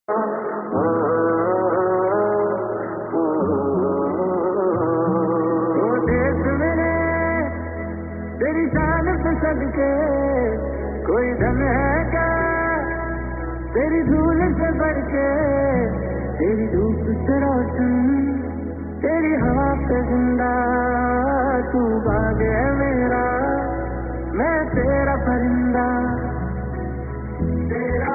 तेरी शान पे सदके कोई धन है क्या, तेरी धूल से बढ़ के, तेरी धूप से रोशन, तेरी हवा पे जिंदा, तू बाग है मेरा, मैं तेरा परिंदा। तेरा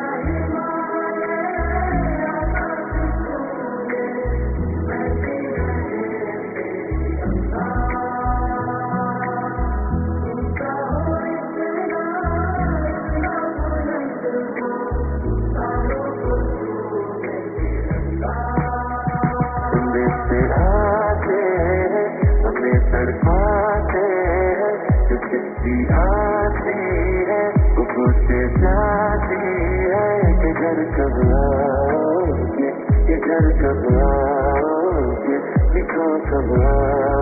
आती है मुझसे जाती है कि घर कब आओगे, ये घर कब आओगे, दिखो कब आओगे।